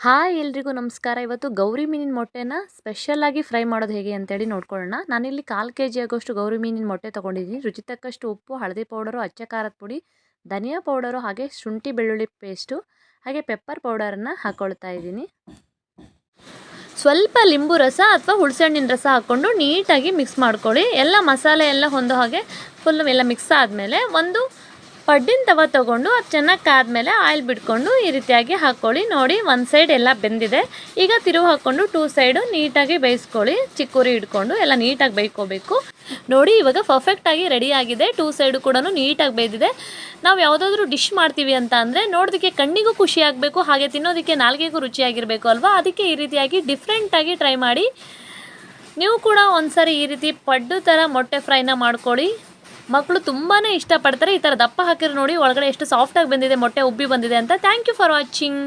Hi ಎಲ್ರಿಗೂ ನಮಸ್ಕಾರ. ಇವತ್ತು ಗೌರಿ ಮೀನಿನ ಮೊಟ್ಟೆನ ಸ್ಪೆಷಲಾಗಿ ಫ್ರೈ ಮಾಡೋದು ಹೇಗೆ ಅಂತೇಳಿ ನೋಡ್ಕೊಳ್ಳೋಣ. ನಾನಿಲ್ಲಿ 1/4 kg ಆಗೋಷ್ಟು ಗೌರಿ ಮೀನಿನ ಮೊಟ್ಟೆ ತೊಗೊಂಡಿದ್ದೀನಿ. ರುಚಿ ತಕ್ಕಷ್ಟು ಉಪ್ಪು, ಹಳದಿ ಪೌಡರು, ಅಚ್ಚ ಖಾರದ ಪುಡಿ, ಧನಿಯಾ ಪೌಡರು, ಹಾಗೆ ಶುಂಠಿ ಬೆಳ್ಳುಳ್ಳಿ ಪೇಸ್ಟು, ಹಾಗೆ ಪೆಪ್ಪರ್ ಪೌಡರನ್ನು ಹಾಕ್ಕೊಳ್ತಾ ಇದ್ದೀನಿ. ಸ್ವಲ್ಪ ಲಿಂಬು ರಸ ಅಥವಾ ಹುಣಸೆಹಣ್ಣಿನ ರಸ ಹಾಕ್ಕೊಂಡು ನೀಟಾಗಿ ಮಿಕ್ಸ್ ಮಾಡ್ಕೊಳ್ಳಿ. ಎಲ್ಲ ಮಸಾಲೆ ಎಲ್ಲ ಹೊಂದೋ ಹಾಗೆ ಫುಲ್ಲು ಎಲ್ಲ ಮಿಕ್ಸ್ ಆದಮೇಲೆ ಒಂದು ಪಡ್ಡಿನ ತವ ತೊಗೊಂಡು ಅದು ಚೆನ್ನಾಗಿ ಕಾದ್ಮೇಲೆ ಆಯಿಲ್ ಬಿಟ್ಕೊಂಡು ಈ ರೀತಿಯಾಗಿ ಹಾಕ್ಕೊಳ್ಳಿ. ನೋಡಿ, ಒಂದು ಸೈಡ್ ಎಲ್ಲ ಬೆಂದಿದೆ. ಈಗ ತಿರುವು ಹಾಕ್ಕೊಂಡು 2 ಸೈಡು ನೀಟಾಗಿ ಬೇಯಿಸ್ಕೊಳ್ಳಿ. ಚಿಕ್ಕುರಿ ಹಿಡ್ಕೊಂಡು ಎಲ್ಲ ನೀಟಾಗಿ ಬೇಯ್ಕೋಬೇಕು. ನೋಡಿ, ಇವಾಗ ಪರ್ಫೆಕ್ಟಾಗಿ ರೆಡಿಯಾಗಿದೆ. 2 ಸೈಡು ಕೂಡ ನೀಟಾಗಿ ಬೇಯ್ದಿದೆ. ನಾವು ಯಾವುದಾದ್ರೂ ಡಿಶ್ ಮಾಡ್ತೀವಿ ಅಂತ ಅಂದರೆ ನೋಡೋದಕ್ಕೆ ಕಣ್ಣಿಗೂ ಖುಷಿ ಆಗಬೇಕು, ಹಾಗೆ ತಿನ್ನೋದಕ್ಕೆ ನಾಲ್ಗೆಗೂ ರುಚಿಯಾಗಿರಬೇಕು ಅಲ್ವಾ. ಅದಕ್ಕೆ ಈ ರೀತಿಯಾಗಿ ಡಿಫ್ರೆಂಟಾಗಿ ಟ್ರೈ ಮಾಡಿ. ನೀವು ಕೂಡ ಒಂದ್ಸರಿ ಈ ರೀತಿ ಪಡ್ಡು ಥರ ಮೊಟ್ಟೆ ಫ್ರೈನ ಮಾಡ್ಕೊಳ್ಳಿ. ಮಕ್ಕಳು ತುಂಬಾ ಇಷ್ಟಪಡ್ತಾರೆ. ಈ ಥರ ದಪ್ಪ ಹಾಕಿರೋ ನೋಡಿ ಒಳಗಡೆ ಎಷ್ಟು ಸಾಫ್ಟಾಗಿ ಬಂದಿದೆ, ಮೊಟ್ಟೆ ಉಬ್ಬಿ ಬಂದಿದೆ ಅಂತ. Thank you for watching.